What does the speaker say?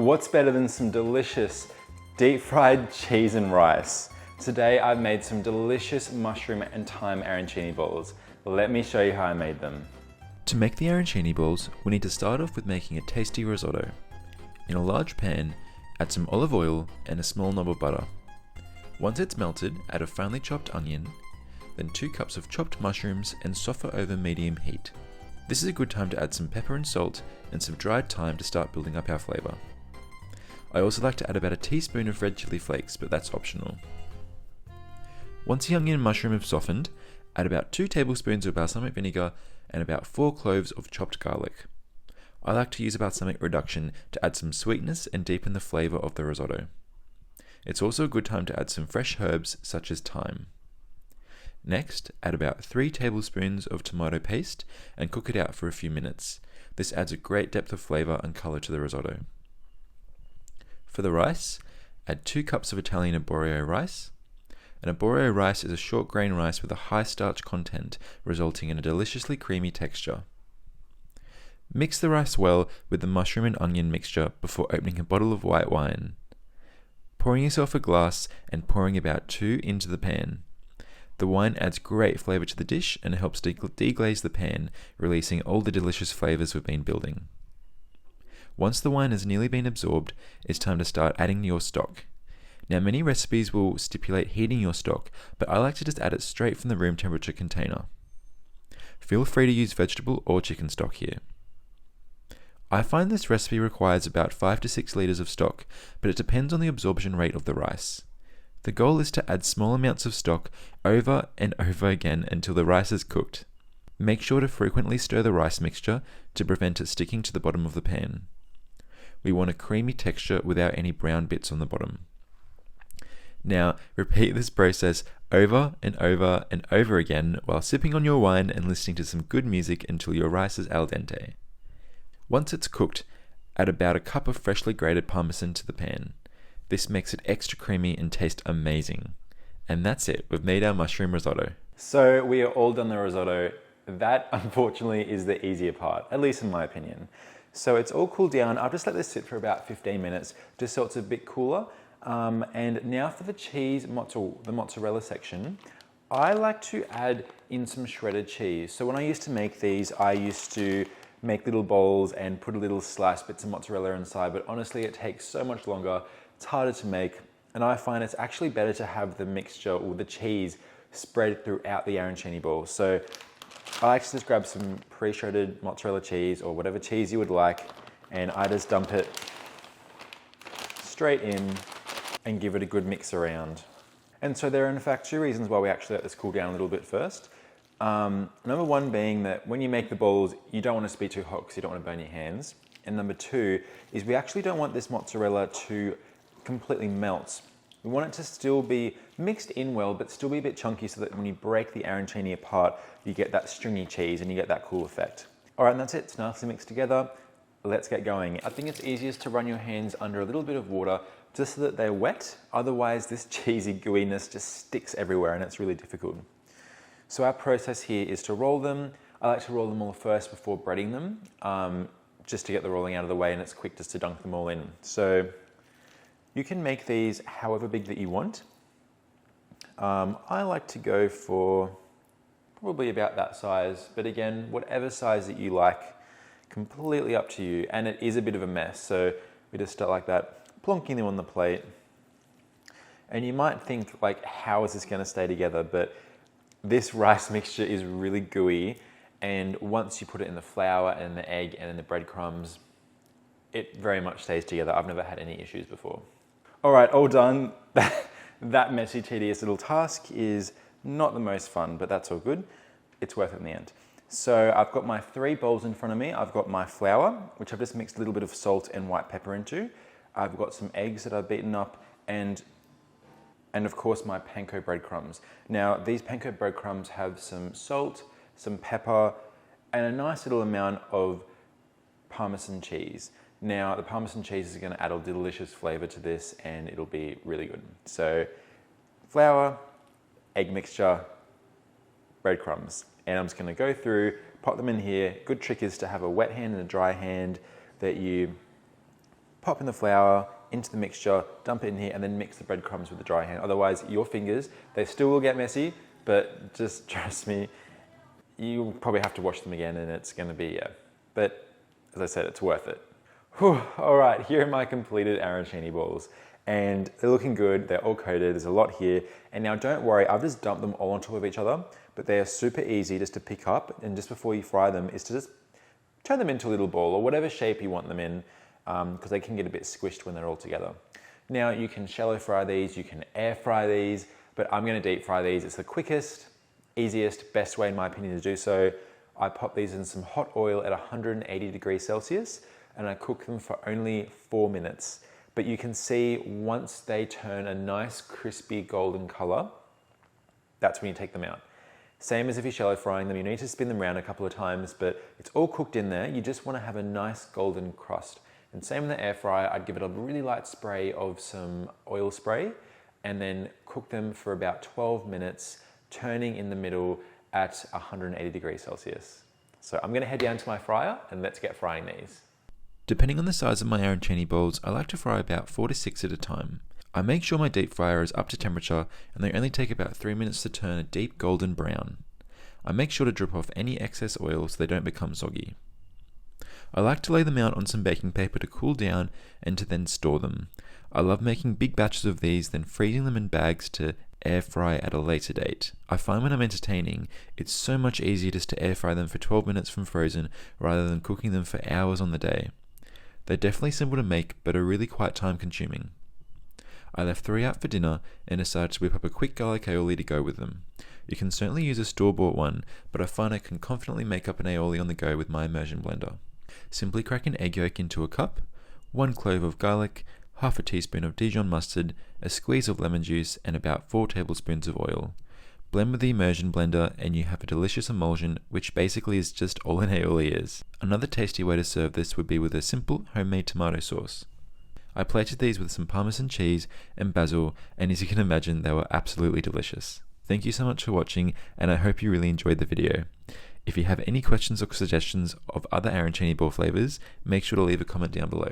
What's better than some delicious deep fried cheese and rice? Today I've made some delicious mushroom and thyme arancini balls. Let me show you how I made them. To make the arancini balls, we need to start off with making a tasty risotto. In a large pan, add some olive oil and a small knob of butter. Once it's melted, add a finely chopped onion, then 2 cups of chopped mushrooms and soften over medium heat. This is a good time to add some pepper and salt and some dried thyme to start building up our flavour. I also like to add about a teaspoon of red chili flakes, but that's optional. Once the onion and mushroom have softened, add about 2 tablespoons of balsamic vinegar and about 4 cloves of chopped garlic. I like to use a balsamic reduction to add some sweetness and deepen the flavour of the risotto. It's also a good time to add some fresh herbs such as thyme. Next, add about 3 tablespoons of tomato paste and cook it out for a few minutes. This adds a great depth of flavour and colour to the risotto. For the rice, add 2 cups of Italian arborio rice. An arborio rice is a short grain rice with a high starch content, resulting in a deliciously creamy texture. Mix the rice well with the mushroom and onion mixture before opening a bottle of white wine. Pouring yourself a glass and pouring about 2 into the pan. The wine adds great flavour to the dish and helps deglaze the pan, releasing all the delicious flavours we've been building. Once the wine has nearly been absorbed, it's time to start adding your stock. Now, many recipes will stipulate heating your stock, but I like to just add it straight from the room temperature container. Feel free to use vegetable or chicken stock here. I find this recipe requires about 5 to 6 litres of stock, but it depends on the absorption rate of the rice. The goal is to add small amounts of stock over and over again until the rice is cooked. Make sure to frequently stir the rice mixture to prevent it sticking to the bottom of the pan. We want a creamy texture without any brown bits on the bottom. Now, repeat this process over and over and over again while sipping on your wine and listening to some good music until your rice is al dente. Once it's cooked, add about a cup of freshly grated parmesan to the pan. This makes it extra creamy and taste amazing. And that's it, we've made our mushroom risotto. So we are all done the risotto. That, unfortunately, is the easier part, at least in my opinion. So it's all cooled down. I've just let this sit for about 15 minutes, just so it's a bit cooler. And now for the cheese, the mozzarella section, I like to add in some shredded cheese. So when I used to make these, I used to make little bowls and put a little sliced bits of mozzarella inside, but honestly, it takes so much longer. It's harder to make, and I find it's actually better to have the mixture or the cheese spread throughout the arancini ball. So I like to just grab some pre-shredded mozzarella cheese or whatever cheese you would like, and I just dump it straight in and give it a good mix around. And so there are in fact 2 reasons why we actually let this cool down a little bit first. Number 1 being that when you make the balls, you don't want it to be too hot because you don't want to burn your hands. And number 2 is we actually don't want this mozzarella to completely melt. We want it to still be mixed in well, but still be a bit chunky so that when you break the arancini apart, you get that stringy cheese and you get that cool effect. All right, and that's it. It's nicely mixed together. Let's get going. I think it's easiest to run your hands under a little bit of water just so that they're wet. Otherwise, this cheesy gooiness just sticks everywhere and it's really difficult. So our process here is to roll them. I like to roll them all first before breading them, just to get the rolling out of the way, and it's quick just to dunk them all in. So you can make these however big that you want. I like to go for probably about that size, but again, whatever size that you like, completely up to you. And it is a bit of a mess, so we just start like that, plonking them on the plate. And you might think, like, how is this gonna stay together? But this rice mixture is really gooey, and once you put it in the flour and the egg and in the breadcrumbs, it very much stays together. I've never had any issues before. All right, all done. That messy, tedious little task is not the most fun, but that's all good. It's worth it in the end. So I've got my 3 bowls in front of me. I've got my flour, which I've just mixed a little bit of salt and white pepper into. I've got some eggs that I've beaten up, and of course my panko breadcrumbs. Now, these panko breadcrumbs have some salt, some pepper, and a nice little amount of Parmesan cheese. Now, the Parmesan cheese is going to add a delicious flavor to this, and it'll be really good. So, flour, egg mixture, breadcrumbs. And I'm just going to go through, pop them in here. Good trick is to have a wet hand and a dry hand, that you pop in the flour into the mixture, dump it in here, and then mix the breadcrumbs with the dry hand. Otherwise, your fingers, they still will get messy, but just trust me, you'll probably have to wash them again, and it's gonna be, but as I said, it's worth it. Whew. All right, here are my completed arancini balls. And they're looking good, they're all coated, there's a lot here. And now don't worry, I've just dumped them all on top of each other, but they are super easy just to pick up, and just before you fry them is to just turn them into a little ball or whatever shape you want them in, because they can get a bit squished when they're all together. Now you can shallow fry these, you can air fry these, but I'm gonna deep fry these. It's the quickest, easiest, best way in my opinion to do so. I pop these in some hot oil at 180 degrees Celsius, and I cook them for only 4 minutes. But you can see once they turn a nice crispy golden color, that's when you take them out. Same as if you're shallow frying them, you need to spin them around a couple of times, but it's all cooked in there. You just want to have a nice golden crust. And same in the air fryer, I'd give it a really light spray of some oil spray and then cook them for about 12 minutes, turning in the middle at 180 degrees Celsius. So I'm gonna head down to my fryer and let's get frying these. Depending on the size of my arancini balls, I like to fry about 4 to 6 at a time. I make sure my deep fryer is up to temperature and they only take about 3 minutes to turn a deep golden brown. I make sure to drip off any excess oil so they don't become soggy. I like to lay them out on some baking paper to cool down and to then store them. I love making big batches of these, then freezing them in bags to air fry at a later date. I find when I'm entertaining, it's so much easier just to air fry them for 12 minutes from frozen rather than cooking them for hours on the day. They're definitely simple to make, but are really quite time consuming. I left 3 out for dinner and decided to whip up a quick garlic aioli to go with them. You can certainly use a store-bought one, but I find I can confidently make up an aioli on the go with my immersion blender. Simply crack an egg yolk into a cup, 1 clove of garlic, half a teaspoon of Dijon mustard, a squeeze of lemon juice, and about 4 tablespoons of oil. Blend with the immersion blender and you have a delicious emulsion, which basically is just all an aioli is. Another tasty way to serve this would be with a simple homemade tomato sauce. I plated these with some Parmesan cheese and basil, and as you can imagine, they were absolutely delicious. Thank you so much for watching, and I hope you really enjoyed the video. If you have any questions or suggestions of other arancini ball flavors, make sure to leave a comment down below.